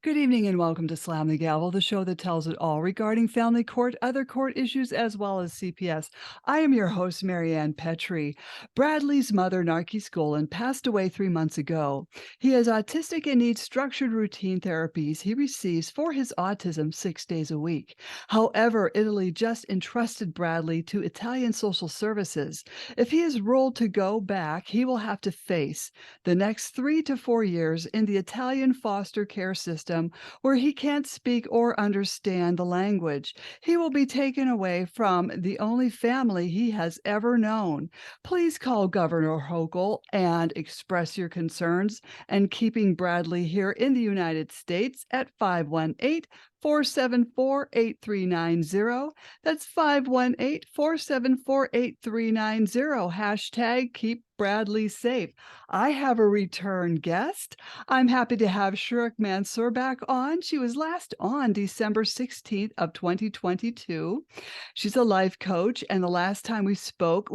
Good evening and welcome to Slam the Gavel, the show that tells it all regarding family court, other court issues, as well as CPS. I am your host, Marianne Petrie. Bradley's mother, Narky Skolin, passed away 3 months ago. He is autistic and needs structured routine therapies he receives for his autism 6 days a week. However, Italy just entrusted Bradley to Italian social services. If he is ruled to go back, he will have to face the next 3 to 4 years in the Italian foster care system where he can't speak or understand the language. He will be taken away from the only family he has ever known. Please call Governor Hochul and express your concerns and keeping Bradley here in the United States at 518-474-8390. That's 518-474-8390. Hashtag keep Bradley safe. I have a return guest. I'm happy to have Shurouk Mansour back on. She was last on December 16th of 2022. She's a life coach, and the last time we spoke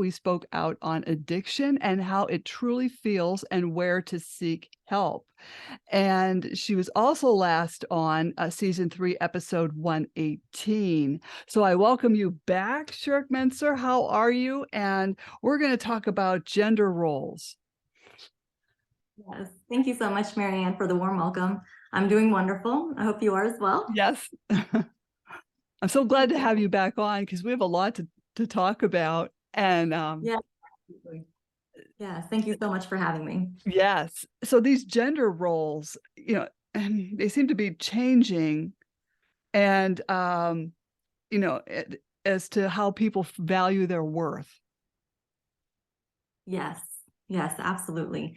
out on addiction and how it truly feels and where to seek help. And she was also last on season 3, episode 118. So I welcome you back, Shurouk Mansour. How are you? And we're going to talk about gender roles. Yes, thank you so much, Marianne, for the warm welcome. I'm doing wonderful. I hope you are as well. Yes. I'm so glad to have you back on because we have a lot to talk about. And yeah, yes, thank you so much for having me. Yes. So these gender roles, they seem to be changing, and as to how people value their worth. Yes, yes, absolutely.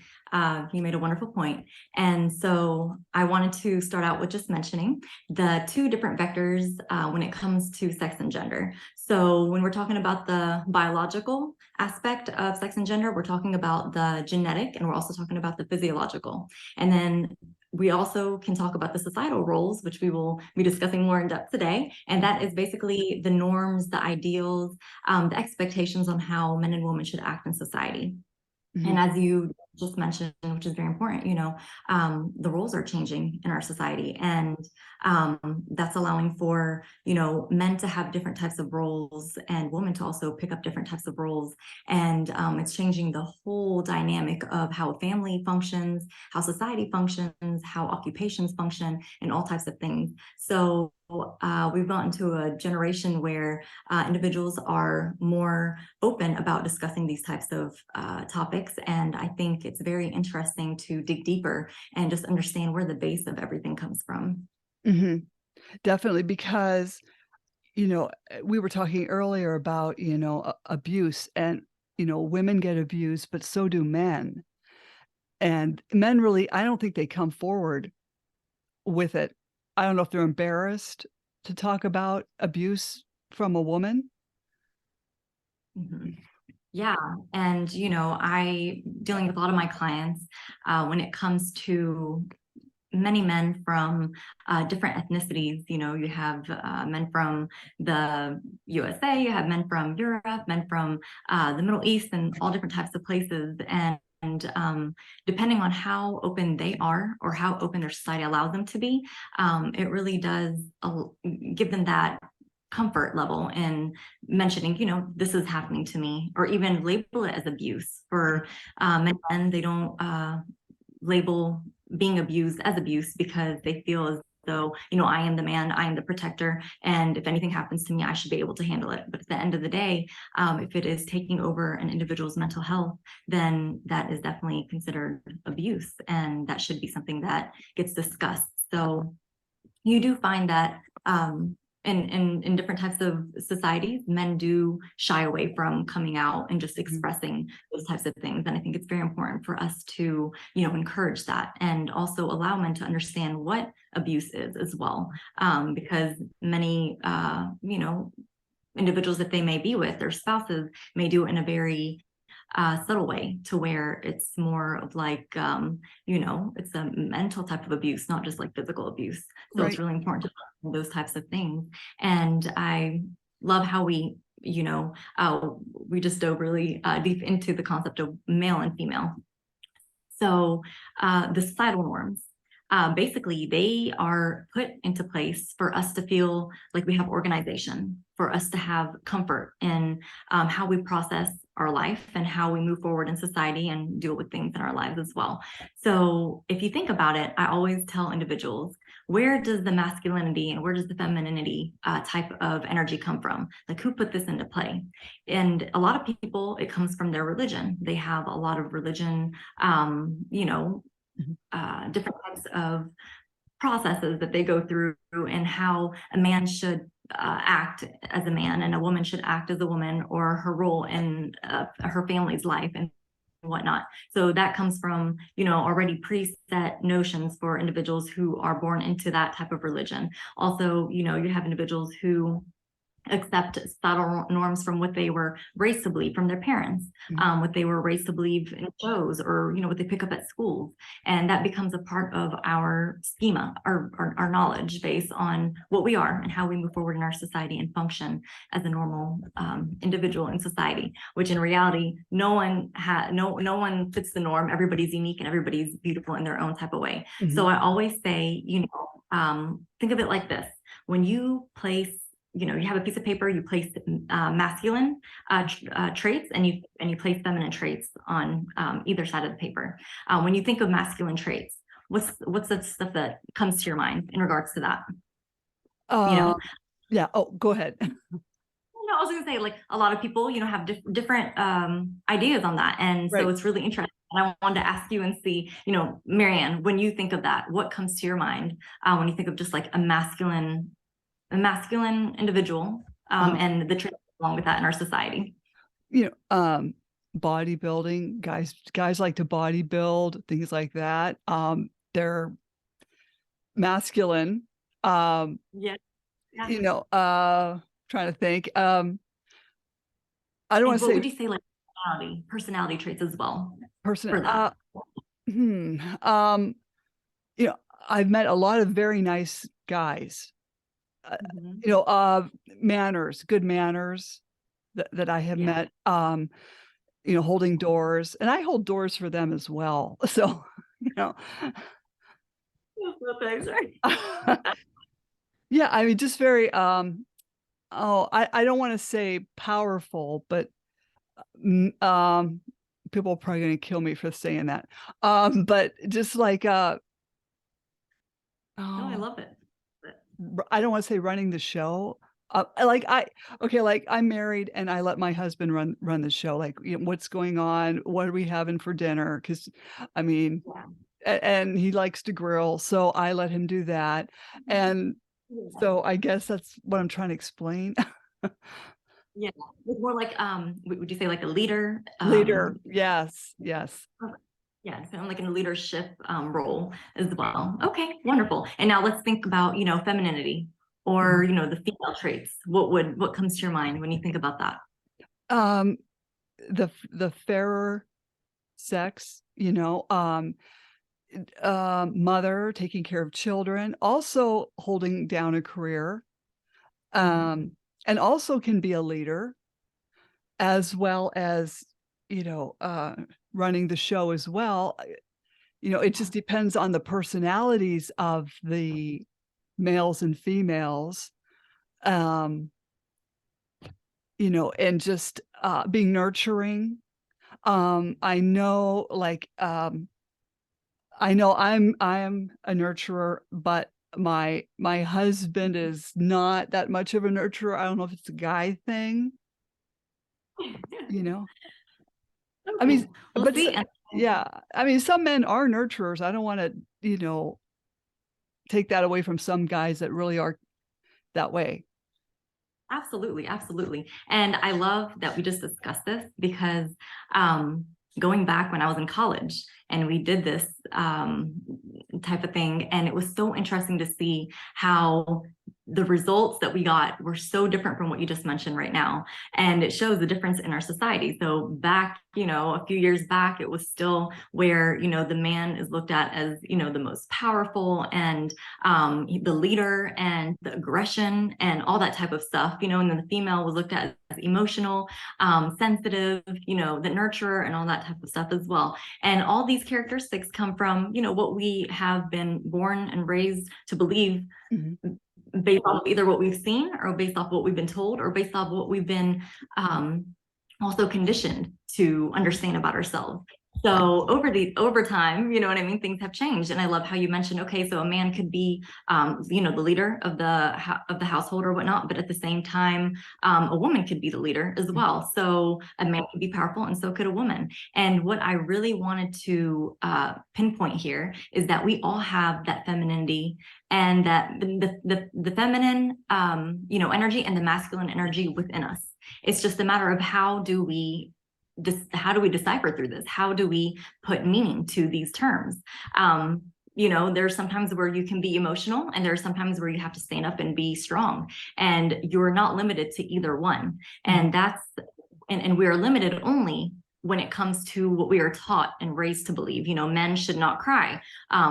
You made a wonderful point. And so I wanted to start out with just mentioning the two different vectors when it comes to sex and gender. So when we're talking about the biological aspect of sex and gender, we're talking about the genetic, and we're also talking about the physiological. And then we also can talk about the societal roles, which we will be discussing more in depth today. And that is basically the norms, the ideals, the expectations on how men and women should act in society. Mm-hmm. And as you just mentioned, which is very important, the roles are changing in our society, and that's allowing for, men to have different types of roles and women to also pick up different types of roles. And it's changing the whole dynamic of how a family functions, how society functions, how occupations function, and all types of things. So we've gotten to a generation where individuals are more open about discussing these types of topics. And I think it's very interesting to dig deeper and just understand where the base of everything comes from. Mm-hmm. Definitely, because, we were talking earlier about, abuse, and, women get abused, but so do men. And men really, I don't think they come forward with it. I don't know if they're embarrassed to talk about abuse from a woman. Mm-hmm. Yeah. And, I dealing with a lot of my clients when it comes to many men from different ethnicities. You have men from the USA, you have men from Europe, men from the Middle East, and all different types of places. And depending on how open they are or how open their society allows them to be, it really does give them that comfort level in mentioning, this is happening to me, or even label it as abuse. For men, they don't label being abused as abuse because they feel as though, I am the man, I am the protector, and if anything happens to me, I should be able to handle it. But at the end of the day, if it is taking over an individual's mental health, then that is definitely considered abuse, and that should be something that gets discussed. So you do find that in different types of societies, men do shy away from coming out and just expressing those types of things. And I think it's very important for us to, encourage that, and also allow men to understand what abuse is as well. Because many, individuals that they may be with, their spouses, may do it in a very subtle way, to where it's more of like, it's a mental type of abuse, not just like physical abuse. So Right. It's really important to learn those types of things. And I love how we just dove really deep into the concept of male and female. So the societal norms. basically they are put into place for us to feel like we have organization, for us to have comfort in how we process our life and how we move forward in society and deal with things in our lives as well. So if you think about it, I always tell individuals, where does the masculinity and where does the femininity type of energy come from? Like, who put this into play? And a lot of people, it comes from their religion. They have a lot of religion, different types of processes that they go through, and how a man should act as a man and a woman should act as a woman, or her role in her family's life and whatnot. So that comes from, already preset notions for individuals who are born into that type of religion. Also, you have individuals who accept subtle norms from what they were raised to believe from their parents, what they were raised to believe in shows, or what they pick up at schools, and that becomes a part of our schema, our knowledge base on what we are and how we move forward in our society and function as a normal individual in society. Which in reality, no one fits the norm. Everybody's unique and everybody's beautiful in their own type of way. So I always say, think of it like this: when you place, you have a piece of paper, you place masculine traits, and you place feminine traits on either side of the paper. When you think of masculine traits, what's the stuff that comes to your mind in regards to that? Yeah. Oh, go ahead. I was gonna say, like, a lot of people, have different ideas on that, and so it's really interesting. And I wanted to ask you and see, Marianne, when you think of that, what comes to your mind when you think of just like a masculine individual, and the traits along with that in our society? Bodybuilding, guys like to bodybuild, things like that. They're masculine. Yeah. Trying to think. I don't want to What say would you say, like, personality traits as well person. for that? I've met a lot of very nice guys. Manners, good manners that I have met. Holding doors, and I hold doors for them as well. So, yeah, I mean, just very, I don't want to say powerful, but people are probably going to kill me for saying that. But just like, No, I love it. I don't want to say running the show. Like I'm married and I let my husband run the show. Like, what's going on? What are we having for dinner? Because, I mean, and he likes to grill, so I let him do that. And so I guess that's what I'm trying to explain. Yeah, it's more like, would you say like a leader? Leader, yes. Yeah, kind of like in a leadership role as well. Okay, wonderful. And now let's think about, femininity, or the female traits. What comes to your mind when you think about that? The fairer sex, mother, taking care of children, also holding down a career, and also can be a leader, as well as, running the show as well. It just depends on the personalities of the males and females, and just being nurturing. I know, like, I know I'm a nurturer, but my husband is not that much of a nurturer. I don't know if it's a guy thing, you know. I mean, We'll but see. yeah, I mean, some men are nurturers. I don't want to, take that away from some guys that really are that way. Absolutely, absolutely. And I love that we just discussed this, because going back when I was in college and we did this type of thing, and it was so interesting to see how the results that we got were so different from what you just mentioned right now. And it shows the difference in our society. So back, a few years back, it was still where, the man is looked at as, the most powerful and the leader and the aggression and all that type of stuff, and then the female was looked at as emotional, sensitive, the nurturer and all that type of stuff as well. And all these characteristics come from, what we have been born and raised to believe, based off of either what we've seen or based off what we've been told or based off what we've been also conditioned to understand about ourselves. So over time, what I mean, things have changed. And I love how you mentioned, okay, so a man could be, the leader of the household or whatnot, but at the same time, a woman could be the leader as well. So a man could be powerful and so could a woman. And what I really wanted to pinpoint here is that we all have that femininity and that the feminine, energy and the masculine energy within us. It's just a matter of how do we decipher through this? How do we put meaning to these terms? There's sometimes where you can be emotional and there's sometimes where you have to stand up and be strong, and you're not limited to either one. And and we're limited only when it comes to what we are taught and raised to believe. Men should not cry.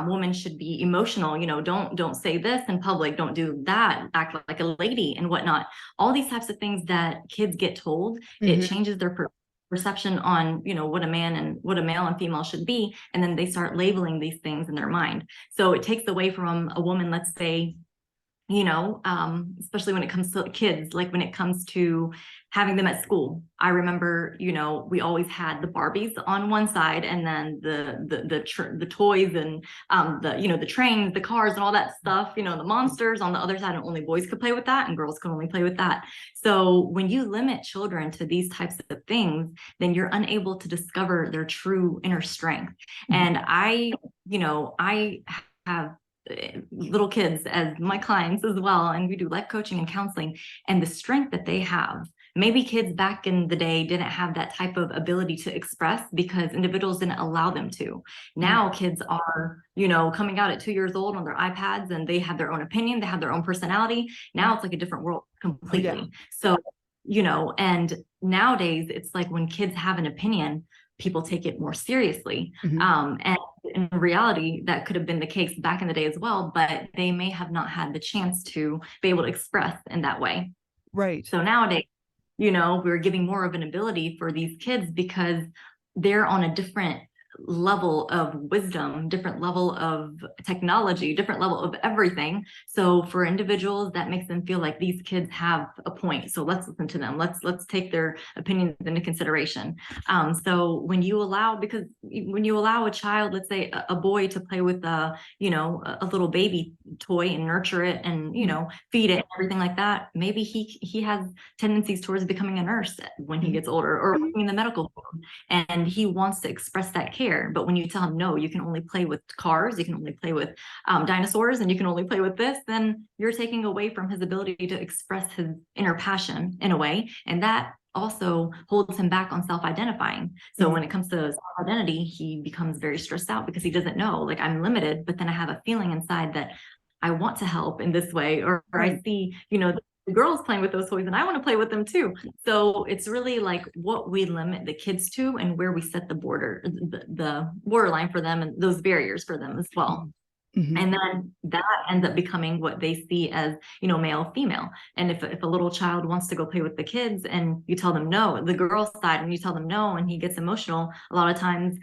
Women should be emotional. Don't say this in public. Don't do that. Act like a lady and whatnot. All these types of things that kids get told, it changes their perception on, what a male and female should be. And then they start labeling these things in their mind. So it takes away from a woman, let's say, especially when it comes to kids, like when it comes to having them at school. I remember, we always had the Barbies on one side and then the toys and the trains, the cars and all that stuff, the monsters on the other side, and only boys could play with that and girls could only play with that. So when you limit children to these types of things, then you're unable to discover their true inner strength. And I have little kids as my clients as well, and we do life coaching and counseling, and the strength that they have. Maybe kids back in the day didn't have that type of ability to express because individuals didn't allow them to. Now kids are, coming out at 2 years old on their iPads, and they have their own opinion, they have their own personality. Now it's like a different world completely. So, and nowadays it's like when kids have an opinion, people take it more seriously. And in reality, that could have been the case back in the day as well, but they may have not had the chance to be able to express in that way. Right. So nowadays, we're giving more of an ability for these kids because they're on a different level of wisdom, different level of technology, different level of everything. So for individuals, that makes them feel like these kids have a point. So let's listen to them. Let's take their opinions into consideration. So when you allow a child, let's say a boy, to play with a little baby toy and nurture it and feed it and everything like that, maybe he has tendencies towards becoming a nurse when he gets older, or working in the medical field, and he wants to express that care. But when you tell him, no, you can only play with cars, you can only play with dinosaurs, and you can only play with this, then you're taking away from his ability to express his inner passion in a way. And that also holds him back on self-identifying. So when it comes to self-identity, he becomes very stressed out because he doesn't know, like, I'm limited, but then I have a feeling inside that I want to help in this way, or I see, the girls playing with those toys and I want to play with them too. So it's really like what we limit the kids to and where we set the borderline for them, and those barriers for them as well. And then that ends up becoming what they see as, male, female. And if a little child wants to go play with the kids and you tell them no, the girl side, and you tell them no, and he gets emotional, a lot of times,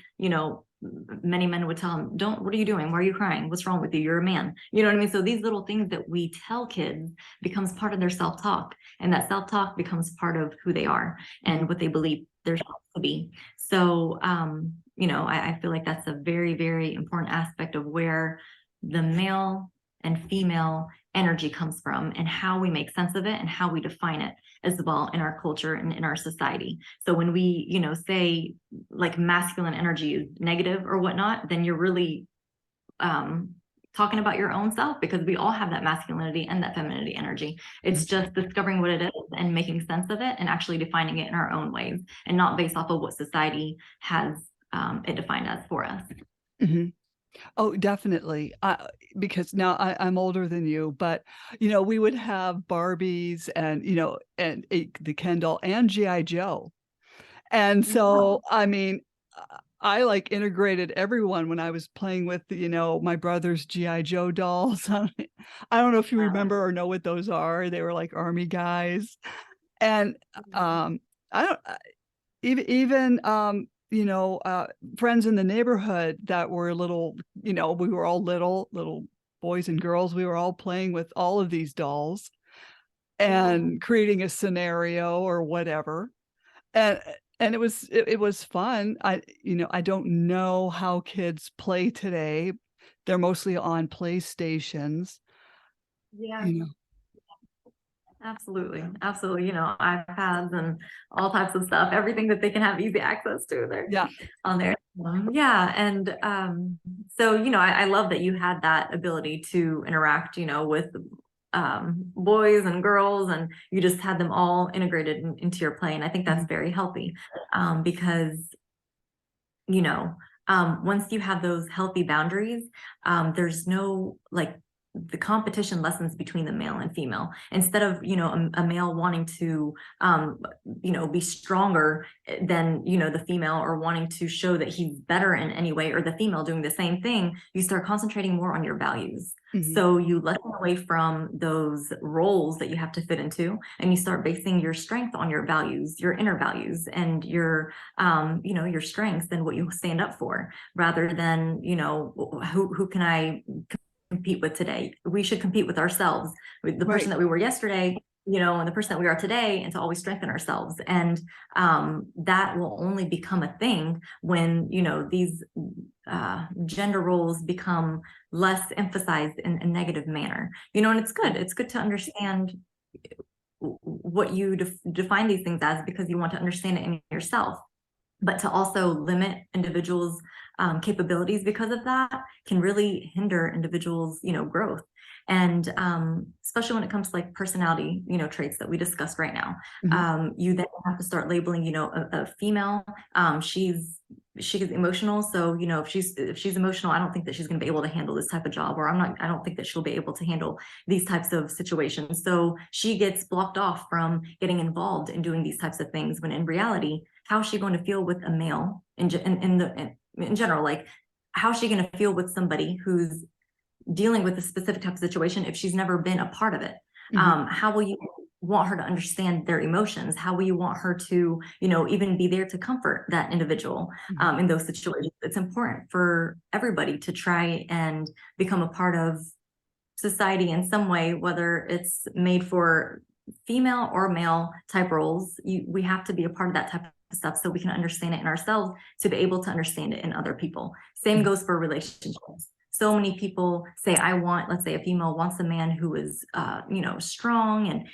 many men would tell him, what are you doing? Why are you crying? What's wrong with you? You're a man. You know what I mean? So these little things that we tell kids becomes part of their self-talk, and that self-talk becomes part of who they are and what they believe they're supposed to be. So, I feel like that's a very, very important aspect of where the male and female energy comes from and how we make sense of it and how we define it as well in our culture and in our society. So when we, say like masculine energy is negative or whatnot, then you're really talking about your own self, because we all have that masculinity and that femininity energy. It's just discovering what it is and making sense of it and actually defining it in our own ways and not based off of what society has it defined as for us. Oh, definitely. Because now I'm older than you, but, we would have Barbies and, and the Ken doll and G.I. Joe. And so, Wow. I mean, I, like, integrated everyone when I was playing with, my brother's G.I. Joe dolls. I don't know if you Yeah. remember or know what those are. They were like army guys. And, um, I don't even, friends in the neighborhood that were little, we were all little boys and girls. We were all playing with all of these dolls Yeah. and creating a scenario or whatever. And it was fun. I don't know how kids play today. They're mostly on PlayStations, Yeah. you know? Absolutely. Absolutely. iPads and all types of stuff, everything that they can have easy access to there Yeah, on there. Yeah. And so, I love that you had that ability to interact, with boys and girls, and you just had them all integrated into your play. And I think that's mhm, very healthy, because you know, once you have those healthy boundaries, there's no like the competition lessens between the male and female. Instead of, a male wanting to, be stronger than, the female, or wanting to show that he's better in any way, or the female doing the same thing, you start concentrating more on your values. mhm, So you lessen away from those roles that you have to fit into, and you start basing your strength on your values, your inner values, and your strengths and what you stand up for, rather than, who can I compete with today? We should compete with ourselves, with the person right, that we were yesterday, and the person that we are today, and to always strengthen ourselves. And that will only become a thing when, these gender roles become less emphasized in a negative manner. And it's good. It's good to understand what you define these things as, because you want to understand it in yourself. But to also limit individuals' capabilities because of that can really hinder individuals' growth. And especially when it comes to like personality, traits that we discussed right now, mhm, you then have to start labeling, a female. She's emotional, so if she's emotional, I don't think that she's going to be able to handle this type of job, or I don't think that she'll be able to handle these types of situations. So she gets blocked off from getting involved in doing these types of things, when in reality, how is she going to feel with a male in general? Like, how is she going to feel with somebody who's dealing with a specific type of situation if she's never been a part of it? mhm, How will you want her to understand their emotions? How will you want her to, even be there to comfort that individual mhm, in those situations? It's important for everybody to try and become a part of society in some way, whether it's made for female or male type roles. We have to be a part of that type of stuff, so we can understand it in ourselves, to be able to understand it in other people. Same mhm, goes for relationships. So many people say, let's say a female wants a man who is, strong, and,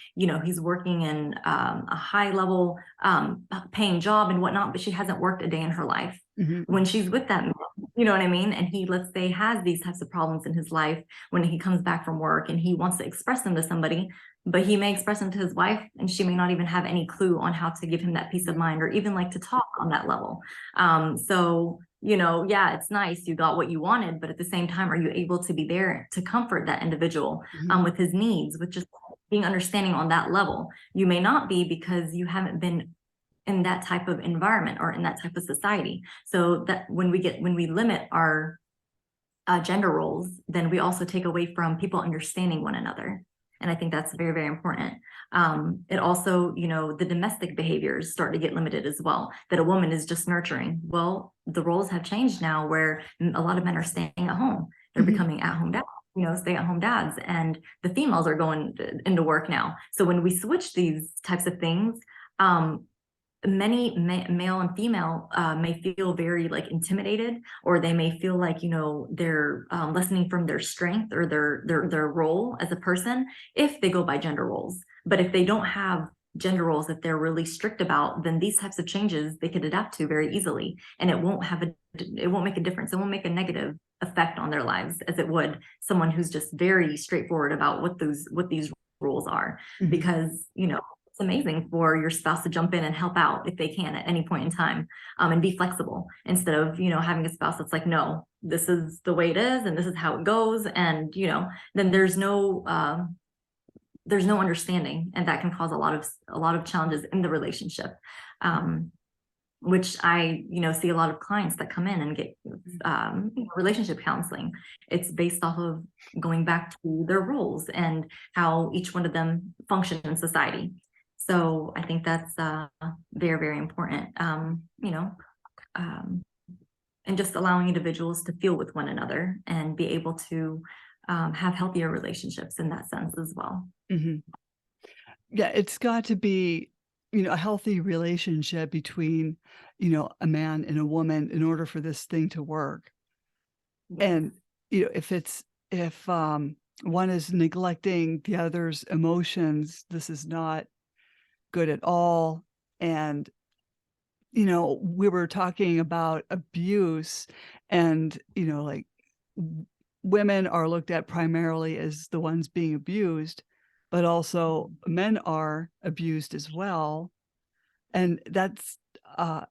he's working in a high level paying job and whatnot, but she hasn't worked a day in her life. mhm, When she's with that man, you know what I mean? And he, let's say, has these types of problems in his life when he comes back from work, and he wants to express them to somebody, but he may express them to his wife, and she may not even have any clue on how to give him that peace of right, mind, or even like to talk on that level. So, yeah, it's nice you got what you wanted, but at the same time, are you able to be there to comfort that individual mhm, with his needs, with just being understanding on that level? You may not be, because you haven't been in that type of environment or in that type of society. So that when we limit our gender roles, then we also take away from people understanding one another. And I think that's very, very important. It also, the domestic behaviors start to get limited as well, that a woman is just nurturing. Well, the roles have changed now, where a lot of men are staying at home. They're mhm, becoming at home dads, stay at home dads, and the females are going into work now. So when we switch these types of things, many male and female may feel very like intimidated, or they may feel like, they're lessening from their strength, or their role as a person, if they go by gender roles. But if they don't have gender roles that they're really strict about, then these types of changes they could adapt to very easily, and it won't make a difference. It won't make a negative effect on their lives as it would someone who's just very straightforward about what these rules are. mhm, Because it's amazing for your spouse to jump in and help out if they can at any point in time, and be flexible instead of, having a spouse that's like, no, this is the way it is and this is how it goes. And, then there's no understanding, and that can cause a lot of challenges in the relationship. Which I, see a lot of clients that come in and get relationship counseling. It's based off of going back to their roles and how each one of them function in society. So I think that's very, very important, and just allowing individuals to feel with one another and be able to have healthier relationships in that sense as well. Mhm. Yeah, it's got to be, a healthy relationship between, a man and a woman in order for this thing to work. Yes. And, if one is neglecting the other's emotions, this is not good at all. And, we were talking about abuse and, like women are looked at primarily as the ones being abused, but also men are abused as well. And that's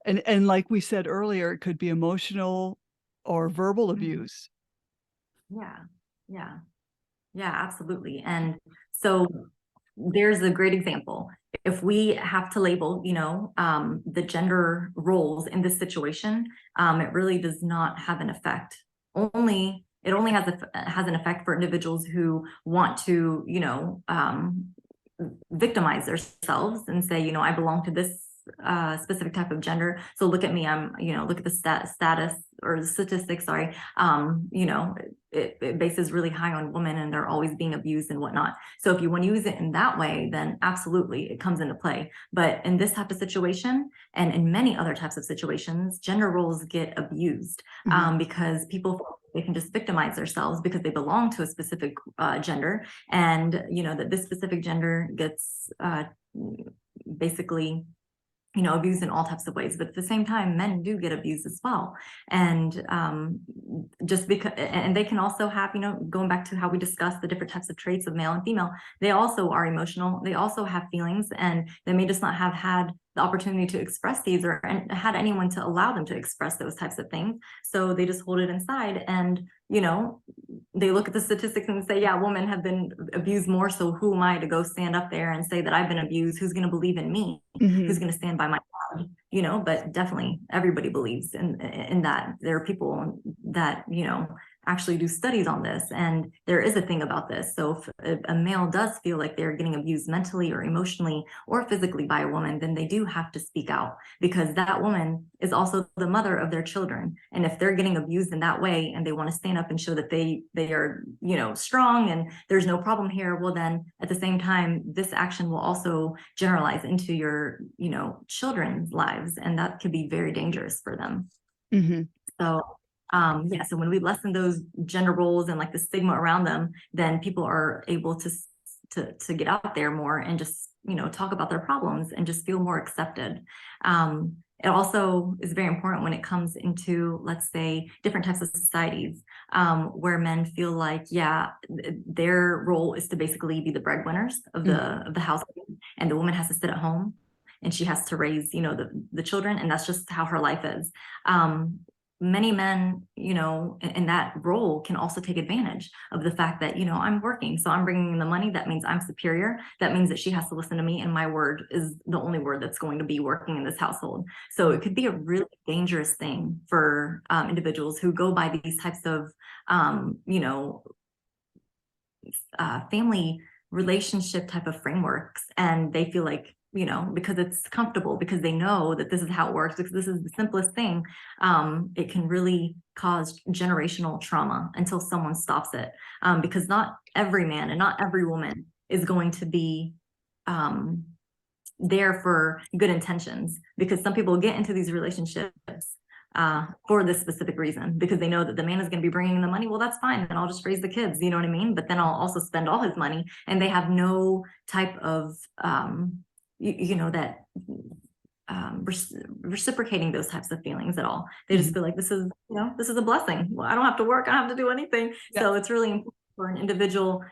and like we said earlier, it could be emotional or verbal Mhm. abuse. Yeah, yeah, yeah, absolutely. And so there's a great example. If we have to label, the gender roles in this situation, it really does not have an effect. It only has an effect for individuals who want to, victimize themselves and say, I belong to this specific type of gender. So look at me. Look at the status or the statistics. Sorry. It bases really high on women and they're always being abused and whatnot. So if you want to use it in that way, then absolutely it comes into play. But in this type of situation and in many other types of situations, gender roles get abused Mhm, because people they can just victimize themselves because they belong to a specific gender, and that this specific gender gets basically abused in all types of ways. But at the same time, men do get abused as well. And just because, and they can also have, going back to how we discussed the different types of traits of male and female, they also are emotional. They also have feelings, and they may just not have had the opportunity to express these or had anyone to allow them to express those types of things. So they just hold it inside, and they look at the statistics and say, yeah, women have been abused more. So who am I to go stand up there and say that I've been abused? Who's going to believe in me? Who's mhm, going to stand by my side? But definitely everybody believes in that. There are people that, actually do studies on this, and there is a thing about this. So if a male does feel like they're getting abused mentally or emotionally or physically by a woman, then they do have to speak out, because that woman is also the mother of their children. And if they're getting abused in that way and they want to stand up and show that they are, strong and there's no problem here, well, then at the same time, this action will also generalize into your, children's lives, and that could be very dangerous for them. mhm, So yeah, so when we lessen those gender roles and like the stigma around them, then people are able to get out there more and just talk about their problems and just feel more accepted. It also is very important when it comes into, let's say, different types of societies, where men feel like, yeah, their role is to basically be the breadwinners of mhm, the household, and the woman has to sit at home and she has to raise, the children, and that's just how her life is. Many men, in that role can also take advantage of the fact that, I'm working, so I'm bringing in the money. That means I'm superior. That means that she has to listen to me, and my word is the only word that's going to be working in this household. So it could be a really dangerous thing for individuals who go by these types of, family relationship type of frameworks, and they feel like, because it's comfortable, because they know that this is how it works, because this is the simplest thing, it can really cause generational trauma until someone stops it, because not every man and not every woman is going to be um, there for good intentions, because some people get into these relationships for this specific reason, because they know that the man is going to be bringing the money. Well, that's fine. Then I'll just raise the kids. You know what I mean? But then I'll also spend all his money, and they have no type of, that reciprocating those types of feelings at all. They just mhm. feel like this is a blessing. Well, I don't have to work. I don't have to do anything. Yeah, So it's really important for an individual,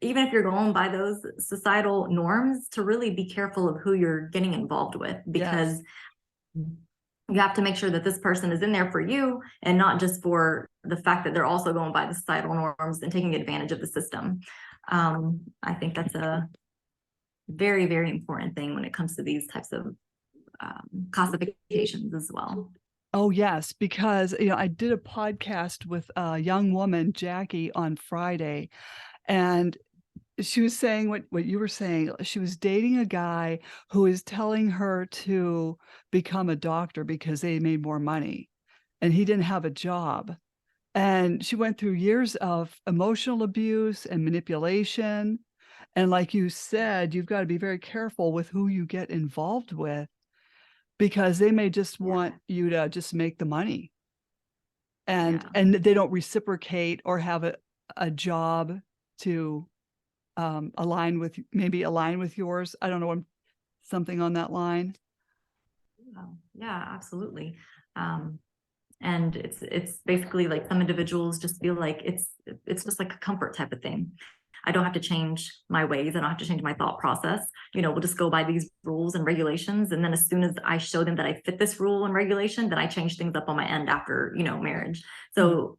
even if you're going by those societal norms, to really be careful of who you're getting involved with, Yes. because you have to make sure that this person is in there for you and not just for the fact that they're also going by the societal norms and taking advantage of the system. I think that's a very, very important thing when it comes to these types of classifications as well. Oh, yes, because, I did a podcast with a young woman, Jackie, on Friday, and she was saying what you were saying. She was dating a guy who is telling her to become a doctor because they made more money, and he didn't have a job. And she went through years of emotional abuse and manipulation, and like you said, you've gotta be very careful with who you get involved with because they may just Yeah, want you to just make the money, and yeah. they don't reciprocate or have a job to, align with yours. I don't know, something on that line. Yeah, absolutely. And it's basically like some individuals just feel like it's just like a comfort type of thing. I don't have to change my ways. I don't have to change my thought process. We'll just go by these rules and regulations. And then as soon as I show them that I fit this rule and regulation, then I change things up on my end after, marriage. Mhm, So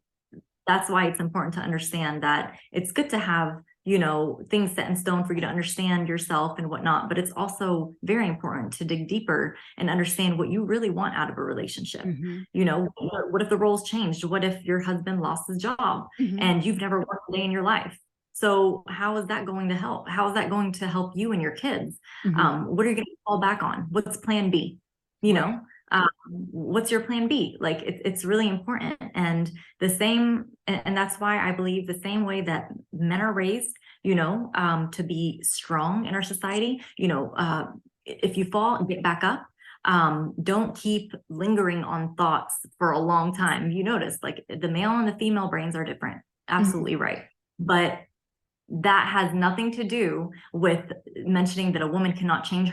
that's why it's important to understand that it's good to have, things set in stone for you to understand yourself and whatnot. But it's also very important to dig deeper and understand what you really want out of a relationship. mhm, What if the roles changed? What if your husband lost his job mhm, and you've never worked a day in your life? So how is that going to help? How is that going to help you and your kids? mhm. What are you going to fall back on? What's plan B? You Right. know, what's your plan B? Like it's really important. And and that's why I believe the same way that men are raised, to be strong in our society, if you fall, get back up. Don't keep lingering on thoughts for a long time. You notice like the male and the female brains are different. Mhm, Absolutely right. But that has nothing to do with mentioning that a woman cannot change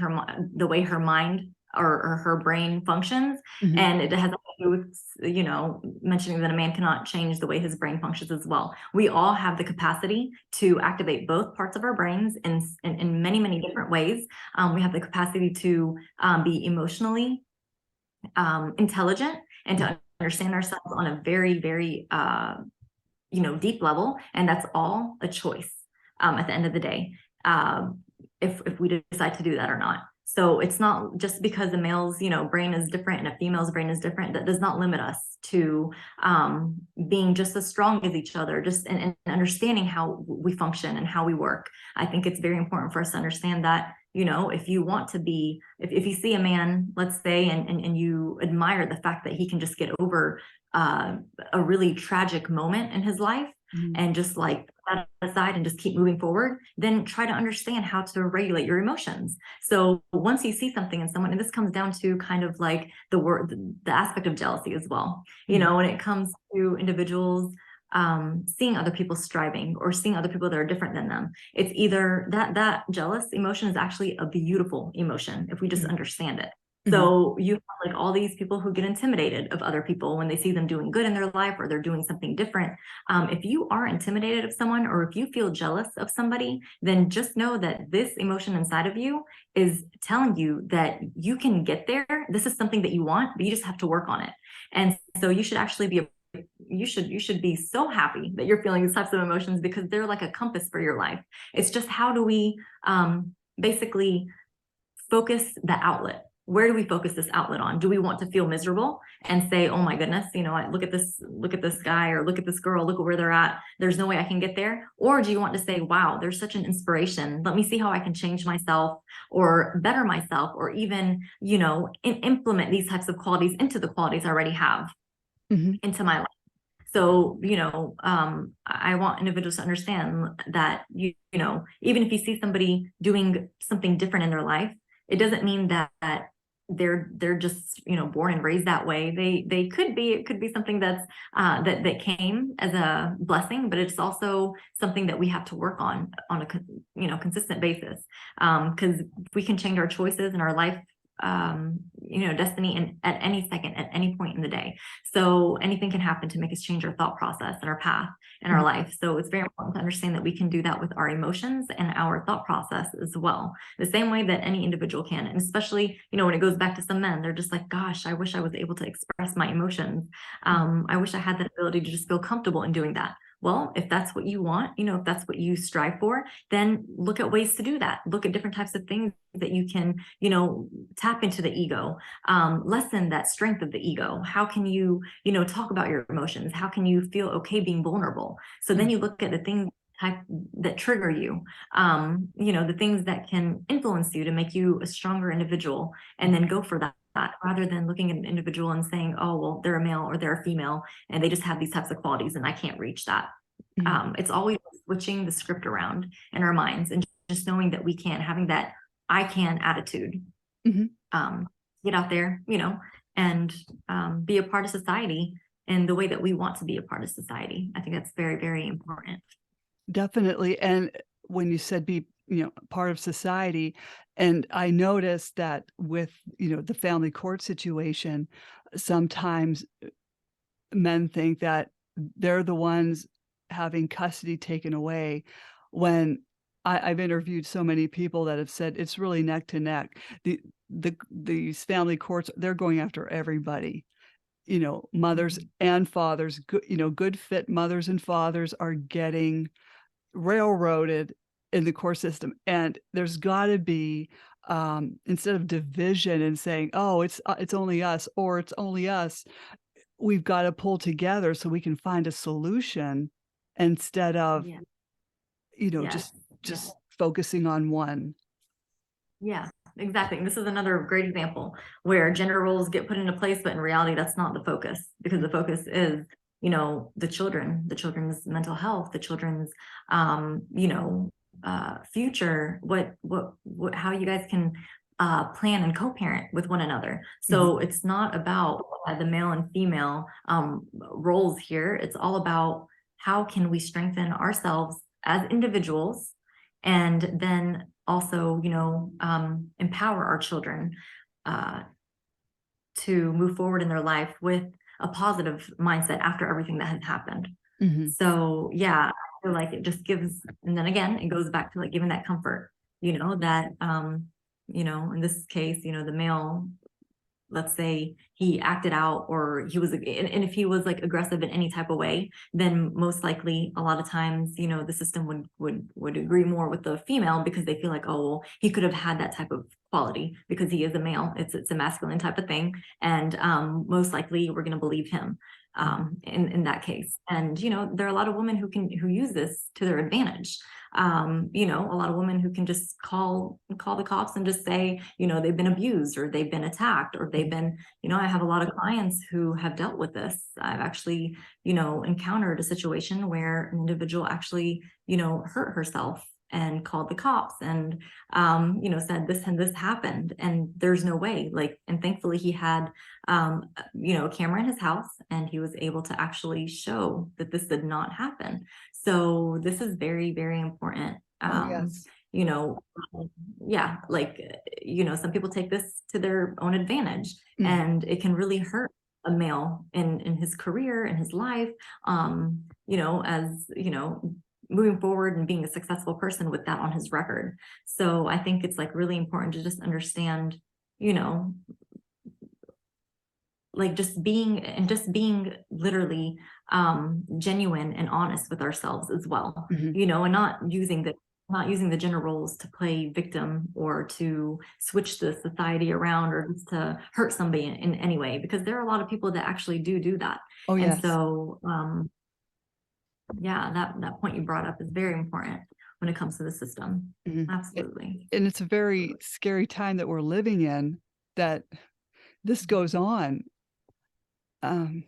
the way her mind or her brain functions. mhm, And it has nothing to do with, mentioning that a man cannot change the way his brain functions as well. We all have the capacity to activate both parts of our brains in many, many different ways. We have the capacity to be emotionally intelligent and mhm, to understand ourselves on a very, very deep level, and that's all a choice at the end of the day, if we decide to do that or not. So it's not just because a male's brain is different and a female's brain is different, that does not limit us to being just as strong as each other, just and understanding how we function and how we work. I think it's very important for us to understand that, if you want to be, if you see a man, let's say, and you admire the fact that he can just get over uh, a really tragic moment in his life mhm, and just like put that aside and just keep moving forward, then try to understand how to regulate your emotions. So once you see something in someone, and this comes down to kind of like the aspect of jealousy as well, mhm, when it comes to individuals seeing other people striving or seeing other people that are different than them, it's either that jealous emotion is actually a beautiful emotion if we just mhm, understand it. mhm, So you have like all these people who get intimidated of other people when they see them doing good in their life or they're doing something different. If you are intimidated of someone or if you feel jealous of somebody, then just know that this emotion inside of you is telling you that you can get there. This is something that you want, but you just have to work on it. And so you should actually be you should be so happy that you're feeling these types of emotions because they're like a compass for your life. It's just how do we basically focus the outlet? Where do we focus this outlet on? Do we want to feel miserable and say, oh my goodness, look at this guy or look at this girl, look at where they're at, there's no way I can get there? Or do you want to say, wow, there's such an inspiration, let me see how I can change myself or better myself, or even implement these types of qualities into the qualities I already have mhm, into my life? So, I want individuals to understand that, even if you see somebody doing something different in their life, it doesn't mean that they're just, born and raised that way. They could be, it could be something that's, that came as a blessing, but it's also something that we have to work on a, consistent basis. Because we can change our choices and our life destiny at any second, at any point in the day. So anything can happen to make us change our thought process and our path in our Mhm. life. So it's very important to understand that we can do that with our emotions and our thought process as well, the same way that any individual can. And especially, when it goes back to some men, they're just like, gosh, I wish I was able to express my emotions. I wish I had that ability to just feel comfortable in doing that. Well, if that's what you want, if that's what you strive for, then look at ways to do that. Look at different types of things that you can, tap into the ego, lessen that strength of the ego. How can you, talk about your emotions? How can you feel okay being vulnerable? So then Mhm. you look at the things that trigger you, the things that can influence you to make you a stronger individual, and then go for that, rather than looking at an individual and saying, oh, well, they're a male or they're a female and they just have these types of qualities and I can't reach that. Mhm. It's always switching the script around in our minds and just knowing that we can, having that I can attitude, Mhm. um, get out there, and be a part of society in the way that we want to be a part of society. I think that's very, very important. Definitely, and when you said be, part of society, and I noticed that with, the family court situation, sometimes men think that they're the ones having custody taken away when I've interviewed so many people that have said it's really neck to neck. These family courts, they're going after everybody. Mothers Mhm. and fathers, good fit mothers and fathers are getting railroaded in the court system, and there's gotta be, instead of division and saying, "Oh, it's only us," or "It's only us," we've gotta pull together so we can find a solution instead of, Yeah. Yes. just Yes. focusing on one. Yeah, exactly. And this is another great example where gender roles get put into place, but in reality, that's not the focus, because Mm, the focus is, the children, the children's mental health, the children's, future, how you guys can plan and co-parent with one another. mhm, So it's not about the male and female roles here. It's all about how can we strengthen ourselves as individuals, and then also, empower our children uh, to move forward in their life with a positive mindset after everything that has happened. mhm, So yeah, I feel like it just gives, and then again, it goes back to like giving that comfort, that in this case, the male, let's say he acted out, or he was, and if he was like aggressive in any type of way, then most likely a lot of times, the system would agree more with the female, because they feel like, oh, well, he could have had that type of quality because he is a male. It's a masculine type of thing, and most likely we're going to believe him mhm. in that case. And there are a lot of women who use this to their advantage. A lot of women who can just call the cops and just say, they've been abused, or they've been attacked, or they've been, I have a lot of clients who have dealt with this. I've actually, encountered a situation where an individual actually, hurt herself and called the cops, and said this and this happened, and there's no way, like, and thankfully he had a camera in his house, and he was able to actually show that this did not happen. So this is very, very important. Oh, yes. You know, yeah, like, some people take this to their own advantage, Mhm, and it can really hurt a male in his career, in his life, as, moving forward and being a successful person with that on his record. So I think it's like really important to just understand, you know, like just being literally genuine and honest with ourselves as well, mhm. and not using the gender roles to play victim, or to switch the society around, or just to hurt somebody in any way, because there are a lot of people that actually do that. Oh, And yes. so yeah, that point you brought up is very important when it comes to the system. Mhm. Absolutely. And it's a very scary time that we're living in that this goes on. Um,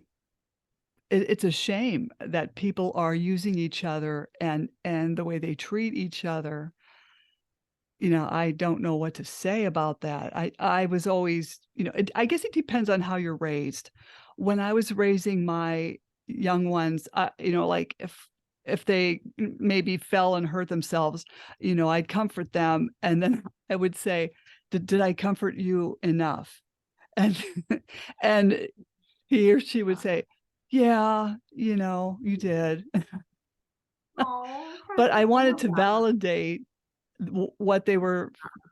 it's a shame that people are using each other and the way they treat each other. I don't know what to say about that. I was always, I guess it depends on how you're raised. When I was raising my young ones, like if they maybe fell and hurt themselves, I'd comfort them and then I would say, Did I comfort you enough? And and he or she would say, "Yeah, you did." Oh, But I precious. I wanted love to that. validate what they were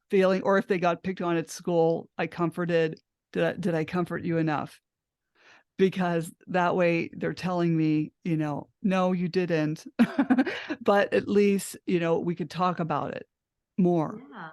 feeling, or if they got picked on at school, I comforted. Did I comfort you enough? Because that way they're telling me, "No, you didn't." But at least, we could talk about it more. Yeah.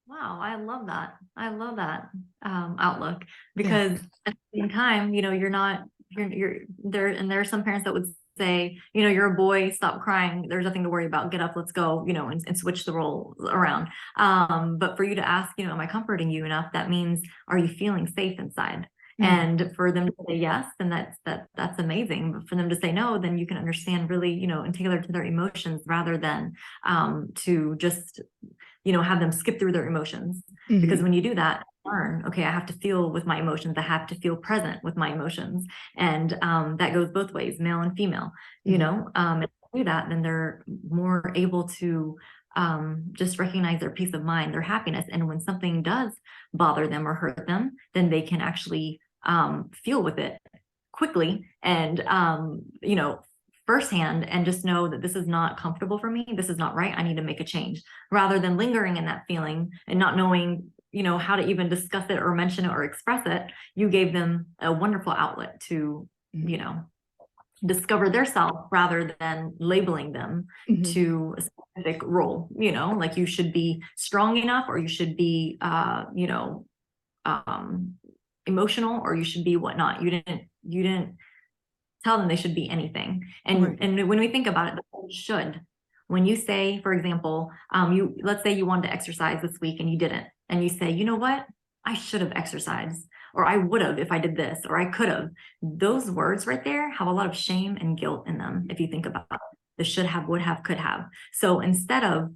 Wow, I love that. I love that outlook Yeah. because at the same time, you're there, and there are some parents that would say, you're a boy, stop crying. There's nothing to worry about. Get up, let's go, and switch the roles around. But for you to ask, am I comforting you enough? That means, are you feeling safe inside? Mm, And for them to say yes, then that's amazing. But for them to say no, then you can understand really, and tailor to their emotions rather than to just have them skip through their emotions. Because mhm, when you do that, learn, okay, I have to feel with my emotions. I have to feel present with my emotions. And that goes both ways, male and female, mhm, if they do that, then they're more able to just recognize their peace of mind, their happiness. And when something does bother them or hurt them, then they can actually feel with it quickly and firsthand, and just know that this is not comfortable for me, this is not right, I need to make a change, rather than lingering in that feeling and not knowing how to even discuss it or mention it or express it. You gave them a wonderful outlet to mhm, you know discover their self rather than labeling them mhm. to a specific role, like you should be strong enough, or you should be um emotional, or you should be whatnot. You didn't tell them they should be anything. And Right. and when we think about it, the word should. When you say, for example, you let's say you wanted to exercise this week and you didn't, and you say, you know what, I should have exercised, or I would have if I did this, or I could have. Those words right there have a lot of shame and guilt in them. If you think about it, the should have, would have, could have. So instead of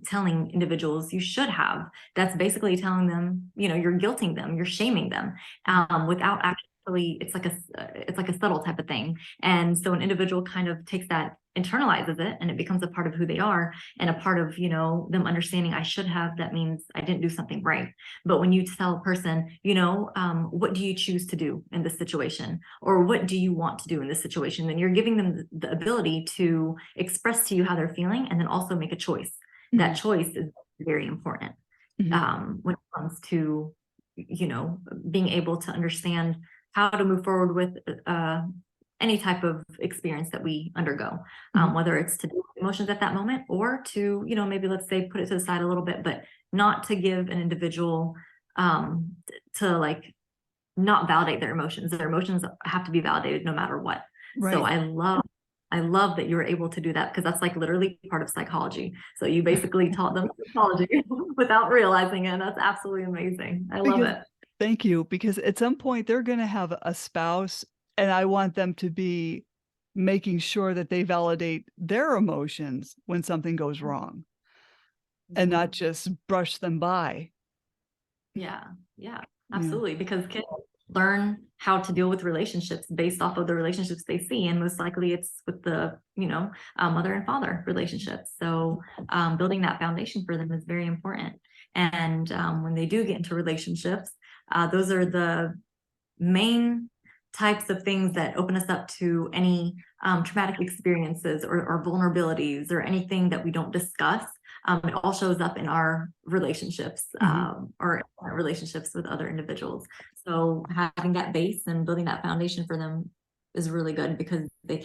telling individuals you should have, that's basically telling them, you're guilting them, you're shaming them, Mm, without actually, it's like a subtle type of thing. And so an individual kind of takes that, internalizes it, and it becomes a part of who they are, and a part of them understanding, I should have, that means I didn't do something right. But when you tell a person, what do you choose to do in this situation, or what do you want to do in this situation, then you're giving them the ability to express to you how they're feeling, and then also make a choice. That mhm, choice is very important mhm. when it comes to being able to understand how to move forward with any type of experience that we undergo, Mhm. whether it's to deal with emotions at that moment, or to, maybe let's say put it to the side a little bit, but not to give an individual to like not validate their emotions. Their emotions have to be validated no matter what. So Right. I love that you were able to do that, because that's like literally part of psychology. So you basically taught them psychology without realizing it. And that's absolutely amazing. I love Because it. Thank you, because at some point they're gonna have a spouse, and I want them to be making sure that they validate their emotions when something goes wrong, and not Mhm. just brush them by. Yeah, yeah, Yeah. absolutely. Because kids learn how to deal with relationships based off of the relationships they see, and most likely it's with the mother and father relationships. So building that foundation for them is very important. And when they do get into relationships, those are the main types of things that open us up to any traumatic experiences, or vulnerabilities, or anything that we don't discuss. It all shows up in our relationships, Mhm. or our relationships with other individuals. So having that base and building that foundation for them is really good, because they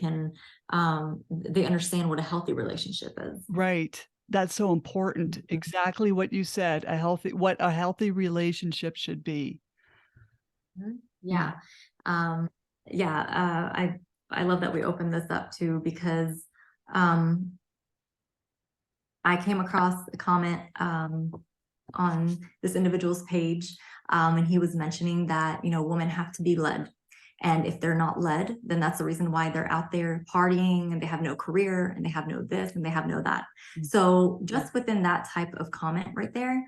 understand what a healthy relationship is. Right. That's so important. Exactly what you said, what a healthy relationship should be. Mhm. Yeah. Yeah. Um, yeah. I love that we opened this up too, because um, I came across a comment on this individual's page, and he was mentioning that women have to be led, and if they're not led, then that's the reason why they're out there partying, and they have no career, and they have no this, and they have no that. Mm. So just within that type of comment right there,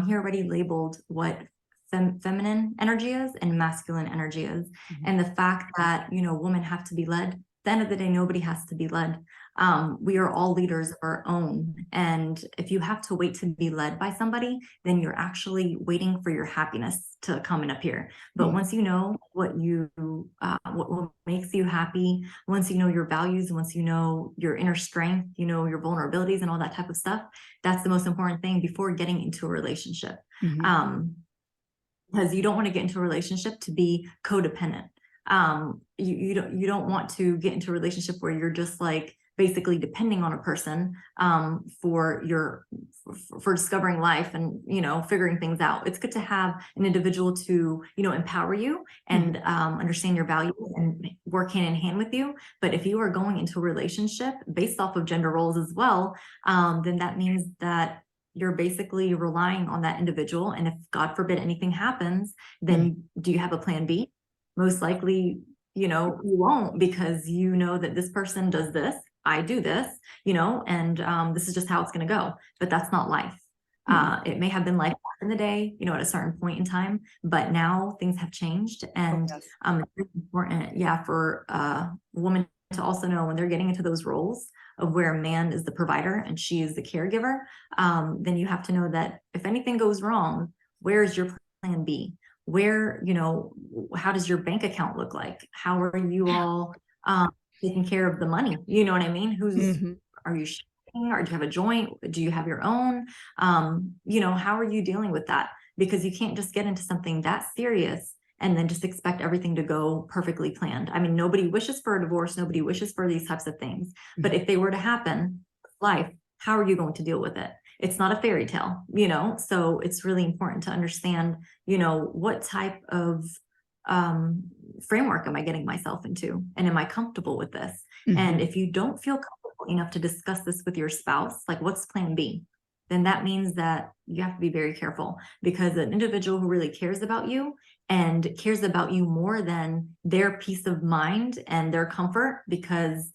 he already labeled what feminine energy is and masculine energy is, Mhm. and the fact that women have to be led. At the end of the day, nobody has to be led. We are all leaders of our own. And if you have to wait to be led by somebody, then you're actually waiting for your happiness to come and appear. But Mm. once you know what makes you happy, once you know your values, once you know your inner strength, you know your vulnerabilities and all that type of stuff, that's the most important thing before getting into a relationship. Mhm. Because you don't want to get into a relationship to be codependent. You don't want to get into a relationship where you're just like basically depending on a person for discovering life and figuring things out. It's good to have an individual to empower you and Mhm. understand your values and work hand in hand with you. But if you are going into a relationship based off of gender roles as well, then that means that you're basically relying on that individual. And if God forbid anything happens, Mm. then do you have a plan B? Most likely, you won't, because you know that this person does this, I do this, and this is just how it's going to go. But that's not life. Mm. It may have been life back in the day, at a certain point in time, but now things have changed. Oh, And yes. it's really important, yeah, for a woman to also know when they're getting into those roles of where a man is the provider and she is the caregiver, then you have to know that if anything goes wrong, where's your plan B? Where, how does your bank account look like? How are you all taking care of the money? You know what I mean? Mhm. Are you sharing, or do you have a joint? Do you have your own? How are you dealing with that? Because you can't just get into something that serious and then just expect everything to go perfectly planned. I mean, nobody wishes for a divorce, nobody wishes for these types of things. But Mhm. if they were to happen, life, how are you going to deal with it? It's not a fairy tale, so it's really important to understand, what type of um, framework am I getting myself into? And am I comfortable with this? And Mhm. if you don't feel comfortable enough to discuss this with your spouse, like what's plan B? Then that means that you have to be very careful, because an individual who really cares about you and cares about you more than their peace of mind and their comfort, because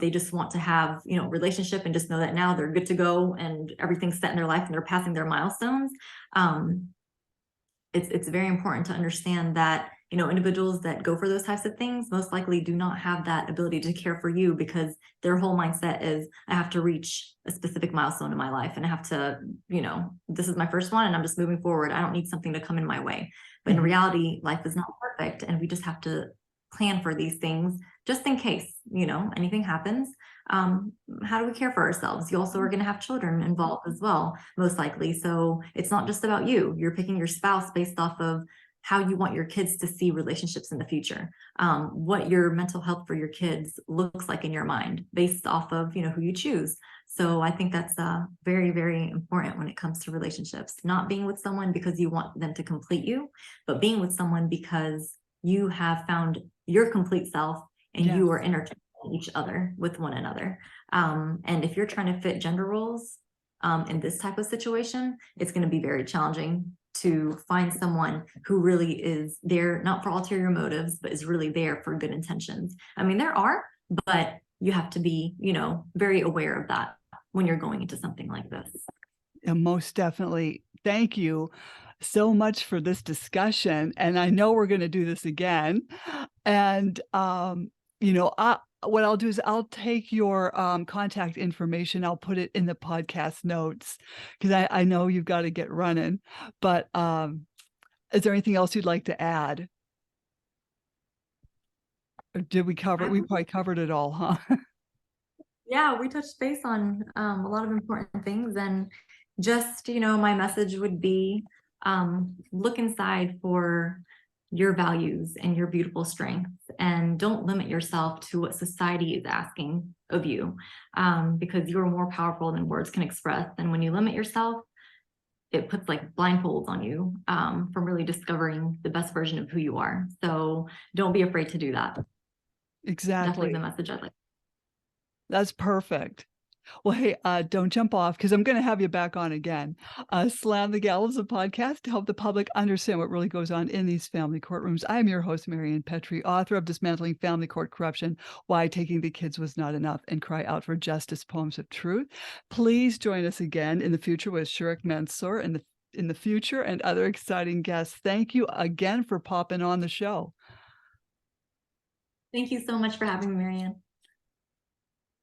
they just want to have relationship and just know that now they're good to go and everything's set in their life and they're passing their milestones. um, it's very important to understand that individuals that go for those types of things most likely do not have that ability to care for you, because their whole mindset is, I have to reach a specific milestone in my life and I have to, this is my first one and I'm just moving forward. I don't need something to come in my way. But in Mhm. reality, life is not perfect and we just have to plan for these things just in case anything happens. How do we care for ourselves? You also are going to have children involved as well, most likely. So it's not just about you. You're picking your spouse based off of how you want your kids to see relationships in the future, what your mental health for your kids looks like in your mind based off of who you choose. So I think that's very, very important when it comes to relationships. Not being with someone because you want them to complete you, but being with someone because you have found your complete self and Yes. you are intertwined each other with one another. And if you're trying to fit gender roles in this type of situation, it's going to be very challenging to find someone who really is there, not for ulterior motives, but is really there for good intentions. I mean, there are, but you have to be, very aware of that when you're going into something like this. And most definitely. Thank you so much for this discussion, and I know we're gonna do this again. And, what I'll do is I'll take your, contact information, I'll put it in the podcast notes because I know you've gotta get running. But, is there anything else you'd like to add? Or did we probably covered it all, huh? Yeah, we touched base on a lot of important things, and just my message would be, look inside for your values and your beautiful strengths, and don't limit yourself to what society is asking of you, because you're more powerful than words can express. And when you limit yourself, it puts like blindfolds on you from really discovering the best version of who you are. So don't be afraid to do that. Definitely the Exactly. message I'd like. That's perfect. Well, hey, don't jump off because I'm gonna have you back on again. Slam the Gavel is a podcast to help the public understand what really goes on in these family courtrooms. I'm your host, Marianne Petrie, author of Dismantling Family Court Corruption, Why Taking the Kids Was Not Enough, and Cry Out for Justice, Poems of Truth. Please join us again in the future with Shurouk Mansour in the future and other exciting guests. Thank you again for popping on the show. Thank you so much for having me, Marianne.